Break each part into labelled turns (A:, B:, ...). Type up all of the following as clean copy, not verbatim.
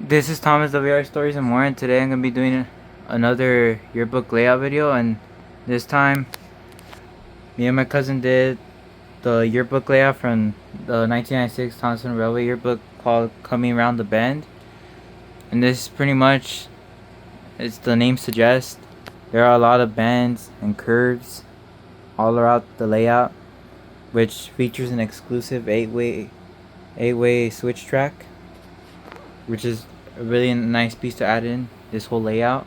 A: This is Thomas WRStories&More, and today I'm going to be doing another yearbook layout video. And this time, me and my cousin did the yearbook layout from the 1996 Thompson Railway yearbook called Coming Round the Bend. And this pretty much, as the name suggests, there are a lot of bends and curves all throughout the layout, which features an exclusive eight-way switch track, which is a really nice piece to add in this whole layout.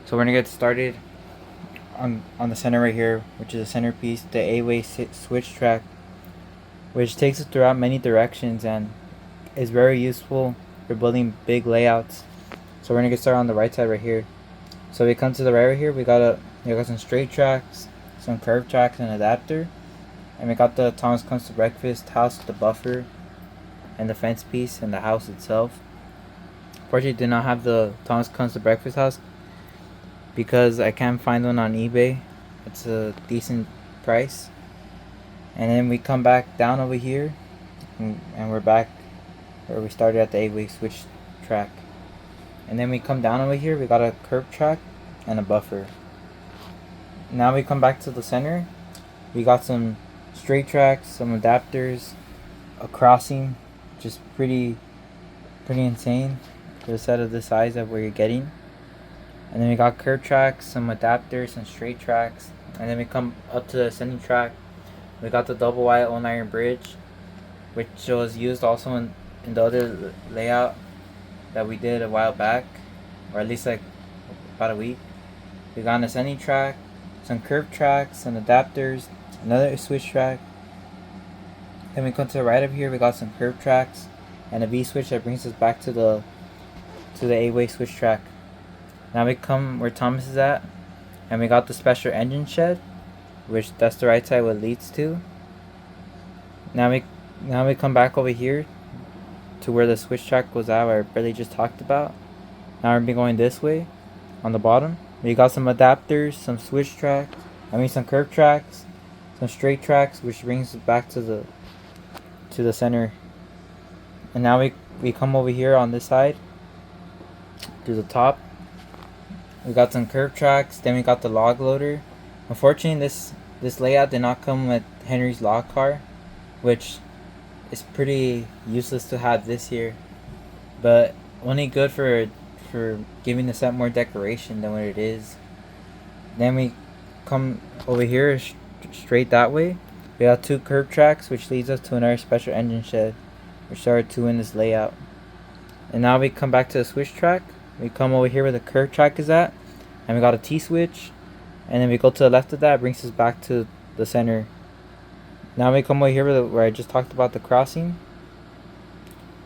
A: So we're gonna get started on the center right here, which is a centerpiece, the eight-way switch track, which takes us throughout many directions and is very useful for building big layouts. So we're gonna get started on the right side right here. So we come to the right here, we got some straight tracks, some curved tracks, and adapter, and we got the Thomas Comes to Breakfast house, the buffer, and the fence piece, and the house itself. Fortunately, did not have the Thomas Comes to Breakfast house because I can't find one on eBay. It's a decent price. And then we come back down over here, and we're back where we started at the eight-way switch track. And then we come down over here, we got a curb track and a buffer. Now we come back to the center, we got some straight tracks, some adapters, a crossing, just pretty insane for the set of the size that we're getting. And then we got curb tracks, some adapters, some straight tracks, and then we come up to the ascending track. We got the double wide old iron bridge, which was used also in the other layout that we did a while back, or at least like about a week. We got an ascending track, some curved tracks, some adapters, another switch track. Then we come to the right of here, we got some curved tracks and a V switch that brings us back to the eight-way switch track. Now we come where Thomas is at, and we got the special engine shed, which that's the right side what leads to. Now we come back over here to where the switch track was at, where I barely just talked about. Now we're be going this way on the bottom. We got some adapters, some switch tracks, some curved tracks, some straight tracks, which brings us back to the center. And now we come over here on this side to the top. We got some curved tracks, then we got the log loader. Unfortunately, this layout did not come with Henry's log car, which is pretty useless to have this year, but only good for giving the set more decoration than what it is. Then we come over here straight that way. We got two curved tracks, which leads us to another special engine shed, which there are two in this layout. And now we come back to the switch track. We come over here where the curved track is at, and we got a T-switch, and then we go to the left of that, brings us back to the center. Now we come over here where I just talked about the crossing.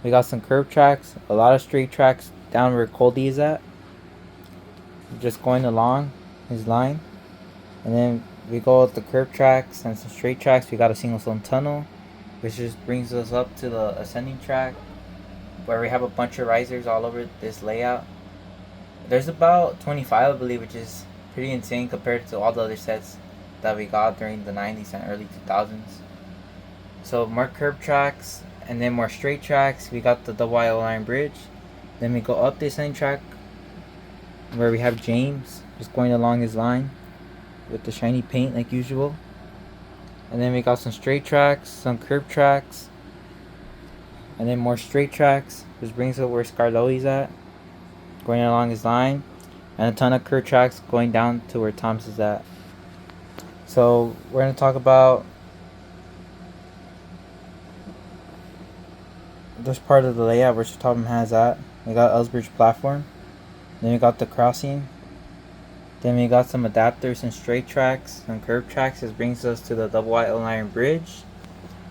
A: We got some curved tracks, a lot of straight tracks down where Coldy is at, just going along his line. And then we go with the curved tracks and some straight tracks. We got a single zone tunnel, which just brings us up to the ascending track, where we have a bunch of risers all over this layout. There's about 25, I believe, which is pretty insane compared to all the other sets that we got during the 90s and early 2000s. So more curved tracks and then more straight tracks. We got the double wide old iron bridge. Then we go up this same track where we have James just going along his line with the shiny paint like usual. And then we got some straight tracks, some curved tracks, and then more straight tracks, which brings us where Scarloi's at, going along his line, and a ton of curved tracks going down to where Thomas is at. So we're going to talk about this part of the layout where Tom has at. We got Ellsbridge platform, then we got the crossing, then we got some adapters and straight tracks, some curved tracks. This brings us to the double wide old iron bridge,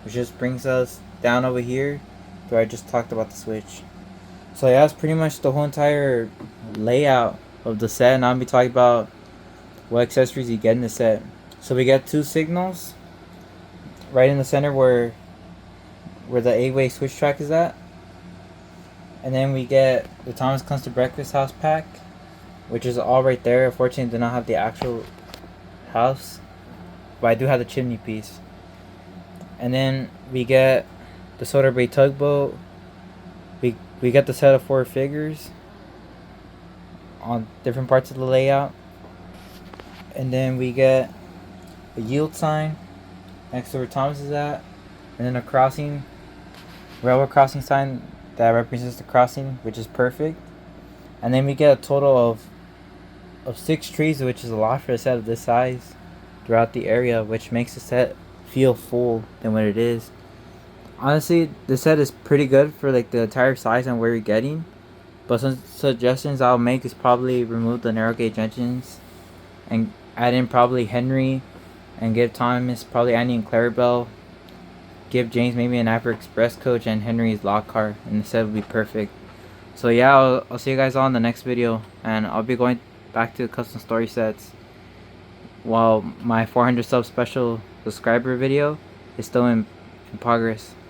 A: which just brings us down over here where I just talked about the switch. So yeah, that's pretty much the whole entire layout of the set. Now I'll be talking about what accessories you get in the set. So we get two signals right in the center where the eight-way switch track is at. And then we get the Thomas Comes to Breakfast house pack, which is all right there. Unfortunately, I do not have the actual house, but I do have the chimney piece. And then we get the Soda Bay tugboat. We We get the set of 4 figures on different parts of the layout. And then we get a yield sign next to where Thomas is at. And then a crossing, railroad crossing sign that represents the crossing, which is perfect. And then we get a total of 6 trees, which is a lot for a set of this size throughout the area, which makes the set feel full than what it is. Honestly, the set is pretty good for like the entire size and where you're getting. But some suggestions I'll make is probably remove the narrow gauge engines and add in probably Henry, and give Thomas probably Andy and Clarabelle. Give James maybe an Apple Express coach and Henry's lock car, and the set would be perfect. So yeah, I'll see you guys all in the next video, and I'll be going back to custom story sets while my 400 sub special subscriber video is still in progress.